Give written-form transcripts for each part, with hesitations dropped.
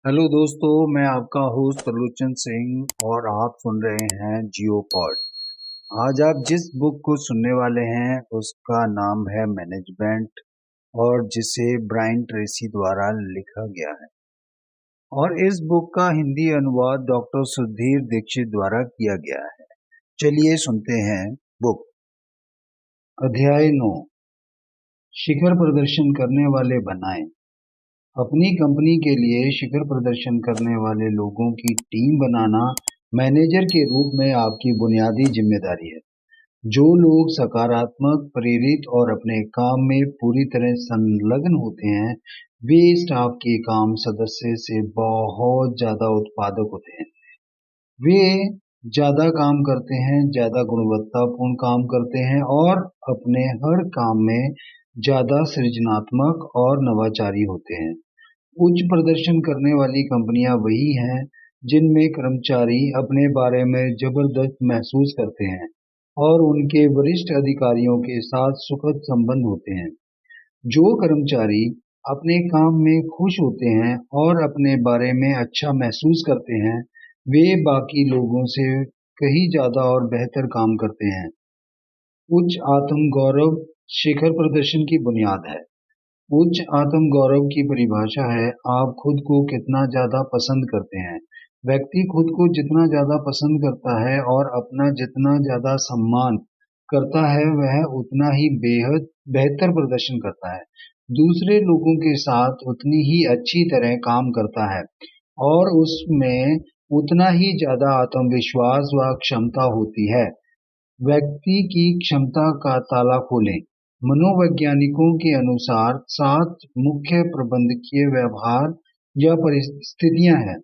Hello दोस्तों, मैं आपका होस्ट त्रिलोचन सिंह और आप सुन रहे हैं जियो पॉड। आज आप जिस बुक को सुनने वाले हैं उसका नाम है मैनेजमेंट, और जिसे ब्रायन ट्रेसी द्वारा लिखा गया है। और इस बुक का हिंदी अनुवाद डॉक्टर सुधीर दीक्षित द्वारा किया गया है। चलिए सुनते हैं बुक। अध्याय 9, शिखर प्रदर्शन करने वाले बनाएं। अपनी कंपनी के लिए शिखर प्रदर्शन करने वाले लोगों की टीम बनाना मैनेजर के रूप में आपकी बुनियादी जिम्मेदारी है। जो लोग सकारात्मक, प्रेरित और अपने काम में पूरी तरह संलग्न होते हैं, वे स्टाफ के काम सदस्य से बहुत ज्यादा उत्पादक होते हैं। वे ज्यादा काम करते हैं, ज्यादा गुणवत्तापूर्ण काम करते हैं और अपने हर काम में ज्यादा सृजनात्मक और नवाचारी होते हैं। उच्च प्रदर्शन करने वाली कंपनियां वही हैं जिनमें कर्मचारी अपने बारे में जबरदस्त महसूस करते हैं और उनके वरिष्ठ अधिकारियों के साथ सुखद संबंध होते हैं। जो कर्मचारी अपने काम में खुश होते हैं और अपने बारे में अच्छा महसूस करते हैं, वे बाकी लोगों से कहीं ज्यादा और बेहतर काम करते हैं। उच्च आत्म गौरव शिखर प्रदर्शन की बुनियाद है। उच्च आत्म गौरव की परिभाषा है आप खुद को कितना ज्यादा पसंद करते हैं। व्यक्ति खुद को जितना ज्यादा पसंद करता है और अपना जितना ज्यादा सम्मान करता है, वह उतना ही बेहद बेहतर प्रदर्शन करता है, दूसरे लोगों के साथ उतनी ही अच्छी तरह काम करता है और उसमें उतना ही ज्यादा आत्मविश्वास व क्षमता होती है। व्यक्ति की क्षमता का ताला खोलें। मनोवैज्ञानिकों के अनुसार 7 मुख्य प्रबंधकीय व्यवहार या परिस्थितियां हैं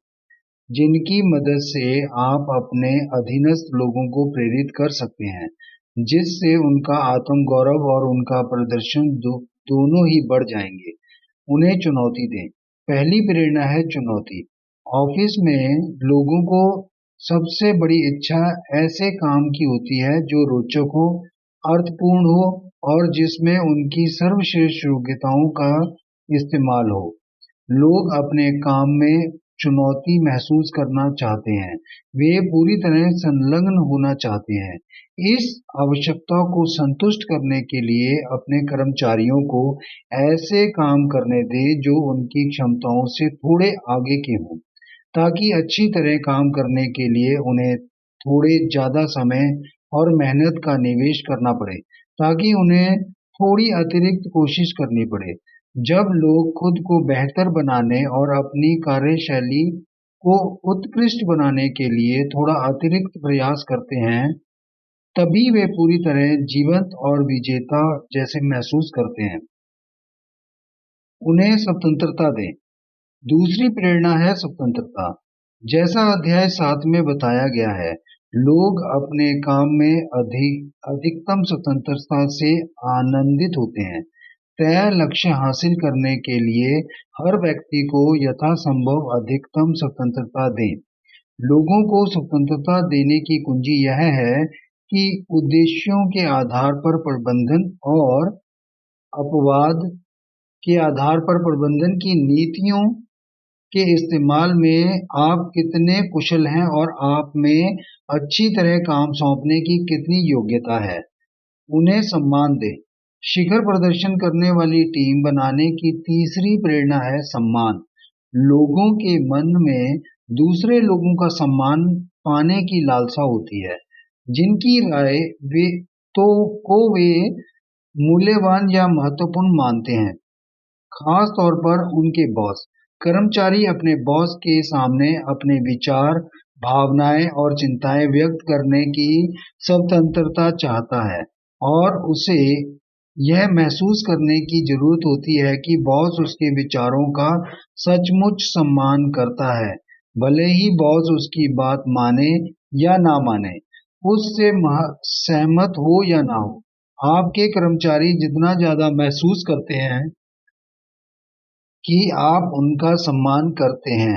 जिनकी मदद से आप अपने अधीनस्थ लोगों को प्रेरित कर सकते हैं, जिससे उनका आत्मगौरव और उनका प्रदर्शन दोनों ही बढ़ जाएंगे। उन्हें चुनौती दें। पहली प्रेरणा है चुनौती। ऑफिस में लोगों को सबसे बड़ी इच्छा ऐसे काम की होती है जो रोचक हो, अर्थपूर्ण हो और जिसमें उनकी सर्वश्रेष्ठ योग्यताओं का इस्तेमाल हो। लोग अपने काम में चुनौती महसूस करना चाहते हैं। वे पूरी तरह संलग्न होना चाहते हैं। इस आवश्यकता को संतुष्ट करने के लिए अपने कर्मचारियों को ऐसे काम करने दें जो उनकी क्षमताओं से थोड़े आगे के हों, ताकि अच्छी तरह काम करने के लिए उन्हें थोड़े ज्यादा समय और मेहनत का निवेश करना पड़े, ताकि उन्हें थोड़ी अतिरिक्त कोशिश करनी पड़े। जब लोग खुद को बेहतर बनाने और अपनी कार्यशैली को उत्कृष्ट बनाने के लिए थोड़ा अतिरिक्त प्रयास करते हैं, तभी वे पूरी तरह जीवंत और विजेता जैसे महसूस करते हैं। उन्हें स्वतंत्रता दें। दूसरी प्रेरणा है स्वतंत्रता। जैसा अध्याय 7 में बताया गया है, लोग अपने काम में अधिकतम स्वतंत्रता से आनंदित होते हैं। तय लक्ष्य हासिल करने के लिए हर व्यक्ति को यथासंभव अधिकतम स्वतंत्रता दें। लोगों को स्वतंत्रता देने की कुंजी यह है कि उद्देश्यों के आधार पर प्रबंधन और अपवाद के आधार पर प्रबंधन की नीतियों के इस्तेमाल में आप कितने कुशल हैं और आप में अच्छी तरह काम सौंपने की कितनी योग्यता है। उन्हें सम्मान दें। शिखर प्रदर्शन करने वाली टीम बनाने की तीसरी प्रेरणा है सम्मान। लोगों के मन में दूसरे लोगों का सम्मान पाने की लालसा होती है, जिनकी राय वे वे मूल्यवान या महत्वपूर्ण मानते हैं, खास तौर पर उनके बॉस। कर्मचारी अपने बॉस के सामने अपने विचार, भावनाएं और चिंताएं व्यक्त करने की स्वतंत्रता चाहता है और उसे यह महसूस करने की जरूरत होती है कि बॉस उसके विचारों का सचमुच सम्मान करता है, भले ही बॉस उसकी बात माने या ना माने, उससे सहमत हो या ना हो। आपके कर्मचारी जितना ज्यादा महसूस करते हैं कि आप उनका सम्मान करते हैं,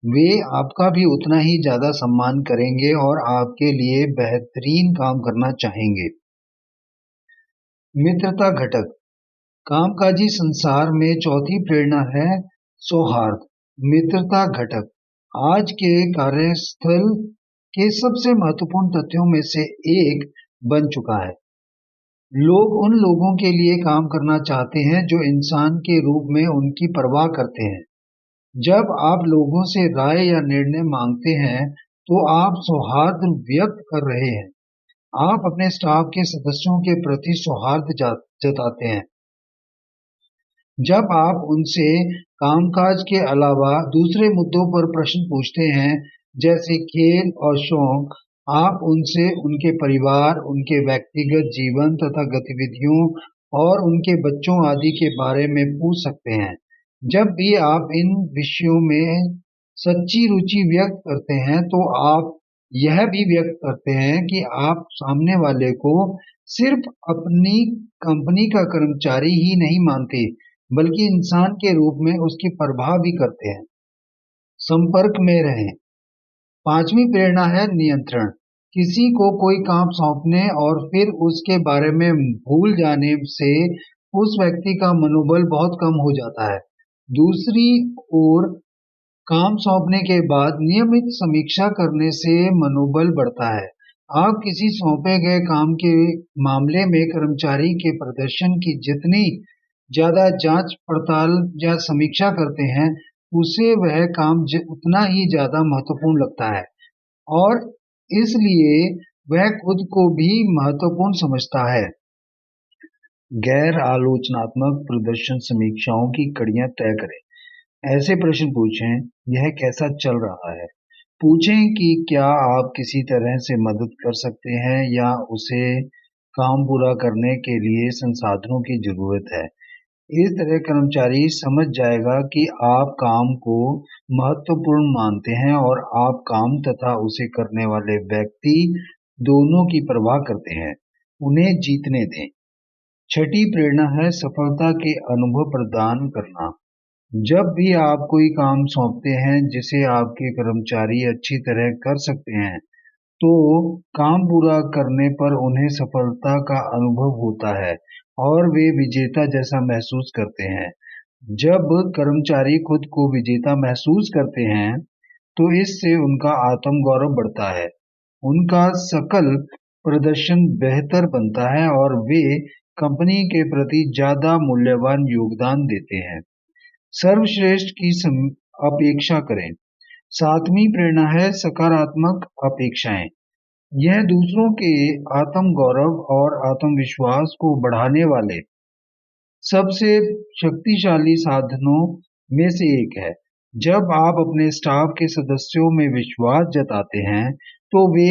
वे आपका भी उतना ही ज्यादा सम्मान करेंगे और आपके लिए बेहतरीन काम करना चाहेंगे। मित्रता घटक। कामकाजी संसार में चौथी प्रेरणा है सौहार्द। मित्रता घटक आज के कार्यस्थल के सबसे महत्वपूर्ण तथ्यों में से एक बन चुका है। लोग उन लोगों के लिए काम करना चाहते हैं जो इंसान के रूप में उनकी परवाह करते हैं। जब आप लोगों से राय या निर्णय मांगते हैं, तो आप सौहार्द व्यक्त कर रहे हैं। आप अपने स्टाफ के सदस्यों के प्रति सौहार्द जताते हैं। जब आप उनसे कामकाज के अलावा दूसरे मुद्दों पर प्रश्न पूछते हैं, जैसे खेल और शौक, आप उनसे उनके परिवार, उनके व्यक्तिगत जीवन तथा गतिविधियों और उनके बच्चों आदि के बारे में पूछ सकते हैं। जब भी आप इन विषयों में सच्ची रुचि व्यक्त करते हैं, तो आप यह भी व्यक्त करते हैं कि आप सामने वाले को सिर्फ अपनी कंपनी का कर्मचारी ही नहीं मानते, बल्कि इंसान के रूप में उसकी परवाह भी करते हैं। संपर्क में रहें। पांचवी प्रेरणा है नियंत्रण। किसी को कोई काम सौंपने और फिर उसके बारे में भूल जाने से उस व्यक्ति का मनोबल बहुत कम हो जाता है। दूसरी ओर, काम सौंपने के बाद नियमित समीक्षा करने से मनोबल बढ़ता है। आप किसी सौंपे गए काम के मामले में कर्मचारी के प्रदर्शन की जितनी ज्यादा जांच पड़ताल या समीक्षा करते हैं, उसे वह काम उतना ही ज्यादा महत्वपूर्ण लगता है और इसलिए वह खुद को भी महत्वपूर्ण समझता है। गैर आलोचनात्मक प्रदर्शन समीक्षाओं की कड़ियां तय करें। ऐसे प्रश्न पूछें, यह कैसा चल रहा है? पूछें कि क्या आप किसी तरह से मदद कर सकते हैं या उसे काम पूरा करने के लिए संसाधनों की जरूरत है। इस तरह कर्मचारी समझ जाएगा कि आप काम को महत्वपूर्ण मानते हैं और आप काम तथा उसे करने वाले व्यक्ति दोनों की परवाह करते हैं। उन्हें जीतने दें। छठी प्रेरणा है सफलता के अनुभव प्रदान करना। जब भी आप कोई काम सौंपते हैं जिसे आपके कर्मचारी अच्छी तरह कर सकते हैं, तो काम पूरा करने पर उन्हें सफलता का अनुभव होता है और वे विजेता जैसा महसूस करते हैं। जब कर्मचारी खुद को विजेता महसूस करते हैं, तो इससे उनका आत्मगौरव बढ़ता है, उनका सकल प्रदर्शन बेहतर बनता है और वे कंपनी के प्रति ज्यादा मूल्यवान योगदान देते हैं। सर्वश्रेष्ठ की अपेक्षा करें। सातवीं प्रेरणा है सकारात्मक अपेक्षाएं। यह दूसरों के आत्मगौरव और आत्मविश्वास को बढ़ाने वाले सबसे शक्तिशाली साधनों में से एक है। जब आप अपने स्टाफ के सदस्यों में विश्वास जताते हैं, तो वे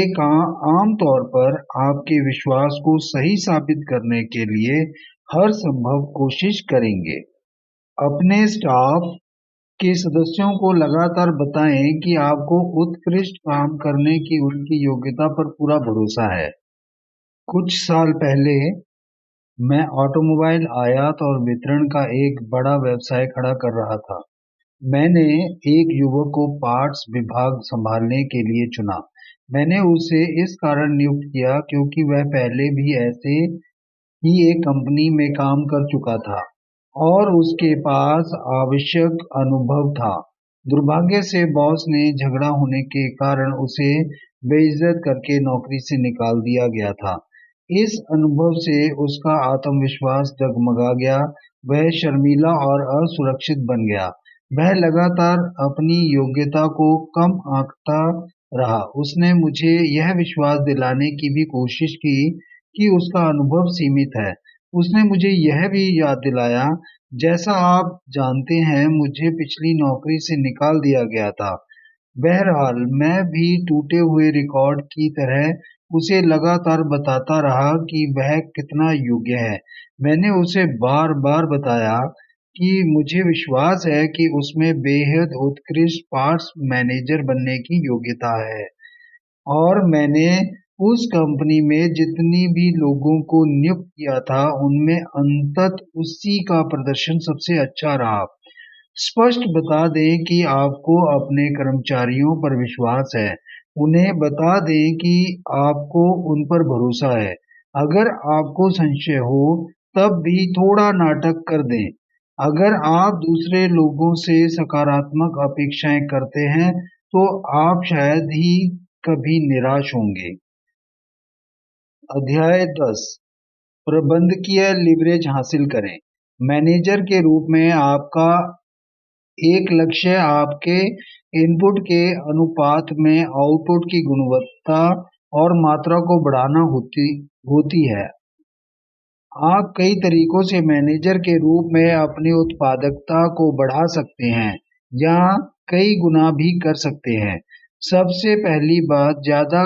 आम तौर पर आपके विश्वास को सही साबित करने के लिए हर संभव कोशिश करेंगे। अपने स्टाफ के सदस्यों को लगातार बताएं कि आपको उत्कृष्ट काम करने की उनकी योग्यता पर पूरा भरोसा है। कुछ साल पहले मैं ऑटोमोबाइल आयात और वितरण का एक बड़ा व्यवसाय खड़ा कर रहा था। मैंने एक युवक को पार्ट्स विभाग संभालने के लिए चुना। मैंने उसे इस कारण नियुक्त किया क्योंकि वह पहले भी ऐसे ही एक कंपनी में काम कर चुका था और उसके पास आवश्यक अनुभव था। दुर्भाग्य से बॉस ने झगड़ा होने के कारण उसे बेइज्जत करके नौकरी से निकाल दिया गया था। इस अनुभव से उसका आत्मविश्वास डगमगा गया। वह शर्मीला और असुरक्षित बन गया। वह लगातार अपनी योग्यता को कम आंकता रहा। उसने मुझे यह विश्वास दिलाने की भी कोशिश की कि उसका अनुभव सीमित है। उसने मुझे यह भी याद दिलाया, जैसा आप जानते हैं, मुझे पिछली नौकरी से निकाल दिया गया था। बहरहाल, मैं भी टूटे हुए रिकॉर्ड की तरह उसे लगातार बताता रहा कि वह कितना योग्य है। मैंने उसे बार-बार बताया कि मुझे विश्वास है कि उसमें बेहद उत्कृष्ट पार्ट्स मैनेजर बनने की योग्यता है और मैंने उस कंपनी में जितनी भी लोगों को नियुक्त किया था, उनमें अंततः उसी का प्रदर्शन सबसे अच्छा रहा। स्पष्ट बता दें कि आपको अपने कर्मचारियों पर विश्वास है। उन्हें बता दें कि आपको उन पर भरोसा है। अगर आपको संशय हो, तब भी थोड़ा नाटक कर दें। अगर आप दूसरे लोगों से सकारात्मक अपेक्षाएं करते हैं तो आप शायद ही कभी निराश होंगे। अध्याय 10 प्रबंधकीय लीवरेज हासिल करें। मैनेजर के रूप में आपका एक लक्ष्य आपके इनपुट के अनुपात में आउटपुट की गुणवत्ता और मात्रा को बढ़ाना होती है। आप कई तरीकों से मैनेजर के रूप में अपनी उत्पादकता को बढ़ा सकते हैं या कई गुना भी कर सकते हैं। सबसे पहली बात, ज्यादा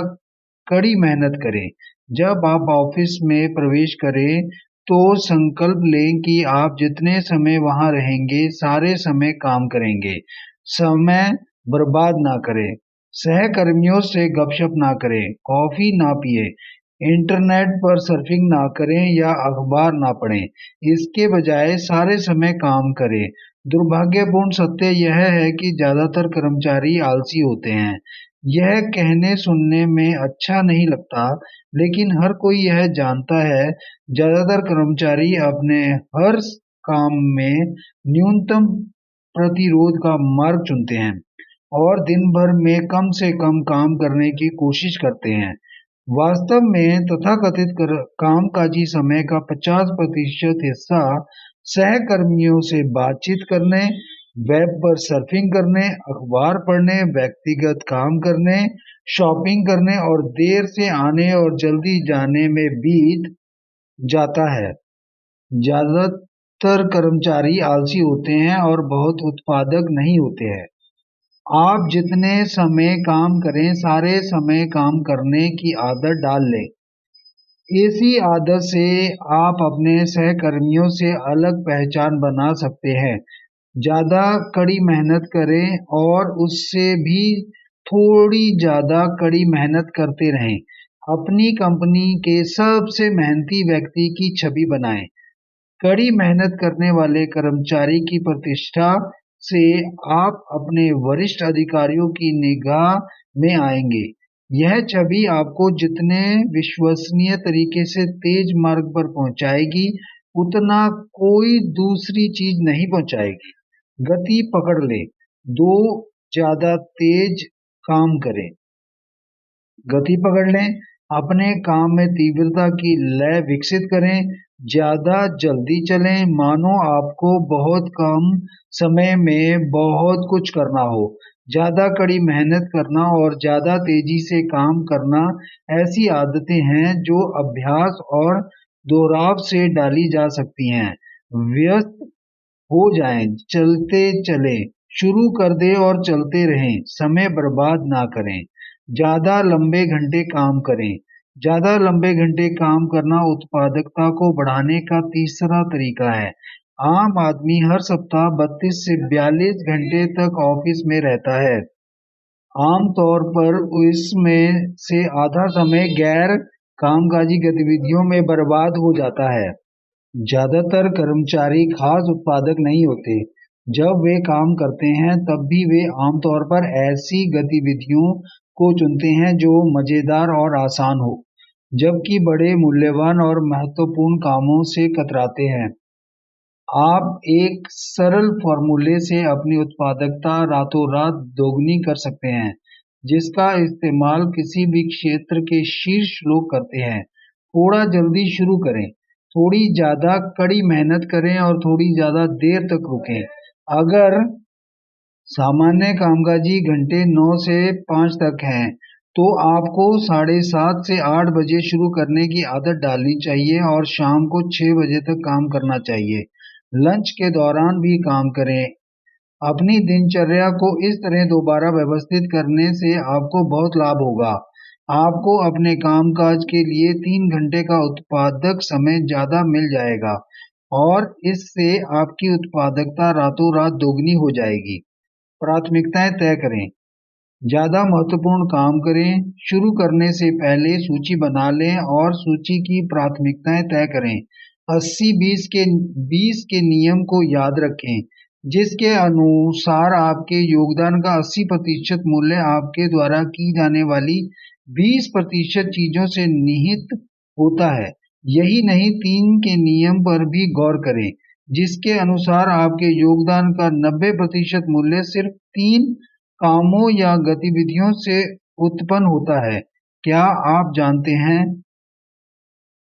कड़ी मेहनत करें। जब आप ऑफिस में प्रवेश करें तो संकल्प लें कि आप जितने समय वहां रहेंगे सारे समय काम करेंगे। समय बर्बाद ना करें। सहकर्मियों से गपशप ना करें, कॉफी ना पिए, इंटरनेट पर सर्फिंग ना करें या अखबार ना पढ़ें। इसके बजाय सारे समय काम करें। दुर्भाग्यपूर्ण सत्य यह है कि ज्यादातर कर्मचारी आलसी होते हैं। यह कहने सुनने में अच्छा नहीं लगता, लेकिन हर कोई यह जानता है। ज्यादातर कर्मचारी अपने हर काम में न्यूनतम प्रतिरोध का मार्ग चुनते हैं और दिन भर में कम से कम काम करने की कोशिश करते हैं। वास्तव में तथाकथित कामकाजी समय का 50% हिस्सा सहकर्मियों से बातचीत करने, वेब पर सर्फिंग करने, अखबार पढ़ने, व्यक्तिगत काम करने, शॉपिंग करने और देर से आने और जल्दी जाने में बीत जाता है। ज्यादातर कर्मचारी आलसी होते हैं और बहुत उत्पादक नहीं होते हैं। आप जितने समय काम करें, सारे समय काम करने की आदत डाल लें। इसी आदत से आप अपने सहकर्मियों से अलग पहचान बना सकते हैं। ज्यादा कड़ी मेहनत करें और उससे भी थोड़ी ज्यादा कड़ी मेहनत करते रहें। अपनी कंपनी के सबसे मेहनती व्यक्ति की छवि बनाएं। कड़ी मेहनत करने वाले कर्मचारी की प्रतिष्ठा से आप अपने वरिष्ठ अधिकारियों की निगाह में आएंगे। यह छवि आपको जितने विश्वसनीय तरीके से तेज मार्ग पर पहुंचाएगी, उतना कोई दूसरी चीज नहीं पहुंचाएगी। गति पकड़ ले। दो ज्यादा तेज काम करें। गति पकड़ लें। अपने काम में तीव्रता की लय विकसित करें। ज्यादा जल्दी चलें, मानो आपको बहुत कम समय में बहुत कुछ करना हो। ज्यादा कड़ी मेहनत करना और ज्यादा तेजी से काम करना ऐसी आदतें हैं जो अभ्यास और दोहराव से डाली जा सकती हैं। व्यस्त हो जाएं, चलते चले, शुरू कर दें और चलते रहें। समय बर्बाद ना करें। ज्यादा लंबे घंटे काम करें। ज्यादा लंबे घंटे काम करना उत्पादकता को बढ़ाने का तीसरा तरीका है। आम आदमी हर सप्ताह 32 से 42 घंटे तक ऑफिस में रहता है। आमतौर पर इसमें से आधा समय गैर कामकाजी गतिविधियों में बर्बाद हो जाता है। ज्यादातर कर्मचारी खास उत्पादक नहीं होते। जब वे काम करते हैं तब भी वे आमतौर पर ऐसी गतिविधियों को चुनते हैं जो मजेदार और आसान हो, जबकि बड़े मूल्यवान और महत्वपूर्ण कामों से कतराते हैं। आप एक सरल फॉर्मूले से अपनी उत्पादकता रातों रात दोगुनी कर सकते हैं, जिसका इस्तेमाल किसी भी क्षेत्र के शीर्ष लोग करते हैं। थोड़ा जल्दी शुरू करें, थोड़ी ज्यादा कड़ी मेहनत करें और थोड़ी ज्यादा देर तक रुकें। अगर सामान्य कामकाजी घंटे 9 से 5 तक हैं, तो आपको 7:30 से 8 बजे शुरू करने की आदत डालनी चाहिए और शाम को 6 बजे तक काम करना चाहिए। लंच के दौरान भी काम करें। अपनी दिनचर्या को इस तरह दोबारा व्यवस्थित करने से आपको बहुत लाभ होगा। आपको अपने कामकाज के लिए 3 घंटे का उत्पादक समय ज्यादा मिल जाएगा और इससे आपकी उत्पादकता रातों रात दोगुनी हो जाएगी। प्राथमिकताएं तय करें। ज्यादा महत्वपूर्ण काम करें। शुरू करने से पहले सूची बना लें और सूची की प्राथमिकताएं तय करें। 80-20 के नियम को याद रखें, जिसके अनुसार आपके योगदान का 80% मूल्य आपके द्वारा की जाने वाली 20% चीजों से निहित होता है। यही नहीं, 3 के नियम पर भी गौर करें। जिसके अनुसार आपके योगदान का 90% मूल्य सिर्फ 3 कामों या गतिविधियों से उत्पन्न होता है। क्या आप जानते हैं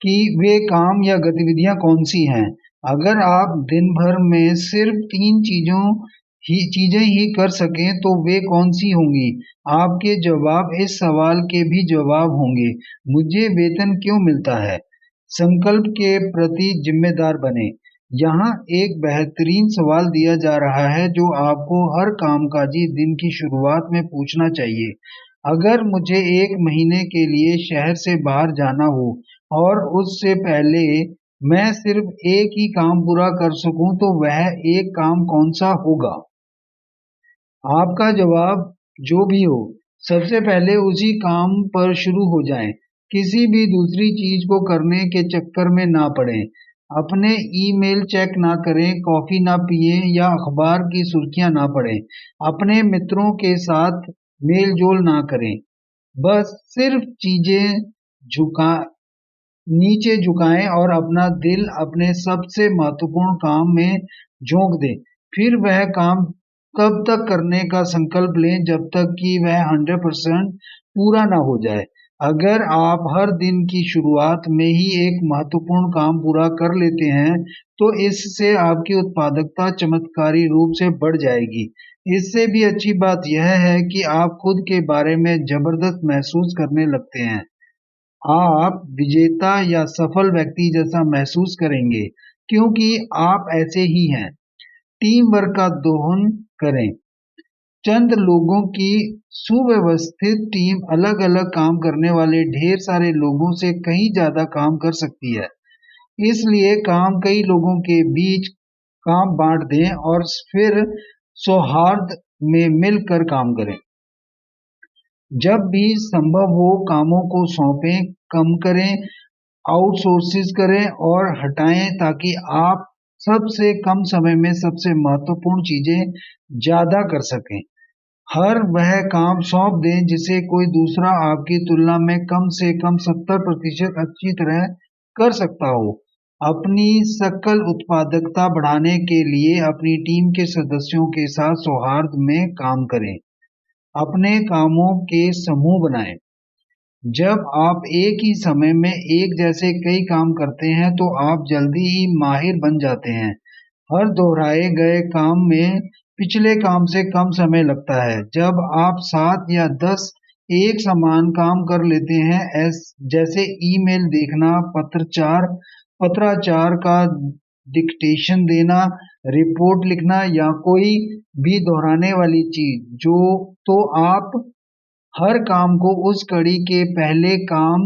कि वे काम या गतिविधियां कौन सी हैं? अगर आप दिन भर में सिर्फ 3 चीजें ही कर सकें तो वे कौन सी होंगी? आपके जवाब इस सवाल के भी जवाब होंगे। मुझे वेतन क्यों मिलता है? संकल्प के प्रति जिम्मेदार बने। यहाँ एक बेहतरीन सवाल दिया जा रहा है जो आपको हर कामकाजी दिन की शुरुआत में पूछना चाहिए। अगर मुझे 1 महीने के लिए शहर से बाहर जाना हो और उससे पहले मैं सिर्फ एक ही काम पूरा कर सकूं तो वह एक काम कौन सा होगा? आपका जवाब जो भी हो, सबसे पहले उसी काम पर शुरू हो जाएं। किसी भी दूसरी चीज को करने के चक्कर में ना पड़ें। अपने ईमेल चेक ना करें, कॉफी ना पिएं या अखबार की सुर्खियां ना पढ़ें। अपने मित्रों के साथ मेल जोल ना करें। बस सिर्फ चीजें झुका नीचे झुकाएं और अपना दिल अपने सबसे महत्वपूर्ण काम में झोंक दें। फिर वह काम तब तक करने का संकल्प लें जब तक कि वह 100% पूरा ना हो जाए। अगर आप हर दिन की शुरुआत में ही एक महत्वपूर्ण काम पूरा कर लेते हैं, तो इससे आपकी उत्पादकता चमत्कारी रूप से बढ़ जाएगी। इससे भी अच्छी बात यह है कि आप खुद के बारे में जबरदस्त महसूस करने लगते हैं। आप विजेता या सफल व्यक्ति जैसा महसूस करेंगे क्योंकि आप ऐसे ही हैं। टीम वर्क का दोहन करें। चंद लोगों की सुव्यवस्थित टीम अलग-अलग काम करने वाले ढेर सारे लोगों से कहीं ज्यादा काम कर सकती है। इसलिए कई लोगों के बीच काम बांट दें और फिर सौहार्द में मिलकर काम करें। जब भी संभव हो कामों को सौंपें, कम करें, आउटसोर्सेज करें और हटाएं ताकि आप सबसे कम समय में सबसे महत्वपूर्ण चीजें ज्यादा कर सकें। हर वह काम सौंप दें जिसे कोई दूसरा आपकी तुलना में कम से कम 70% अच्छी तरह कर सकता हो। अपनी सकल उत्पादकता बढ़ाने के लिए अपनी टीम के सदस्यों के साथ सौहार्द में काम करें। अपने कामों के समूह बनाएं। जब आप एक ही समय में एक जैसे कई काम करते हैं तो आप जल्दी ही माहिर बन जाते हैं। हर दोहराए गए काम में पिछले काम से कम समय लगता है। जब आप 7 या 10 एक समान काम कर लेते हैं, जैसे ईमेल देखना, पत्राचार का डिक्टेशन देना, रिपोर्ट लिखना या कोई भी दोहराने वाली चीज, तो आप हर काम को उस कड़ी के पहले काम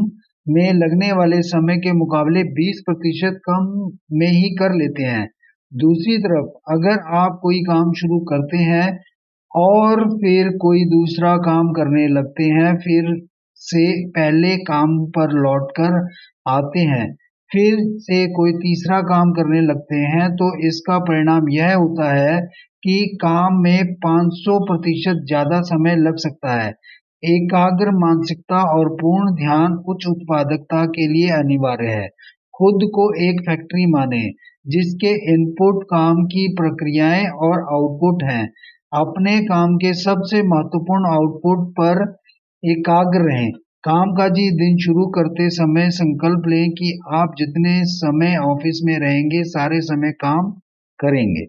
में लगने वाले समय के मुकाबले 20% कम में ही कर लेते हैं। दूसरी तरफ अगर आप कोई काम शुरू करते हैं और फिर कोई दूसरा काम करने लगते हैं, फिर से पहले काम पर लौटकर आते हैं, फिर से कोई तीसरा काम करने लगते हैं, तो इसका परिणाम यह होता है कि काम में 500% ज्यादा समय लग सकता है। एकाग्र मानसिकता और पूर्ण ध्यान उच्च उत्पादकता के लिए अनिवार्य है। खुद को एक फैक्ट्री माने जिसके इनपुट काम की प्रक्रियाएं और आउटपुट हैं। अपने काम के सबसे महत्वपूर्ण आउटपुट पर एकाग्र रहें। कामकाजी दिन शुरू करते समय संकल्प लें कि आप जितने समय ऑफिस में रहेंगे सारे समय काम करेंगे।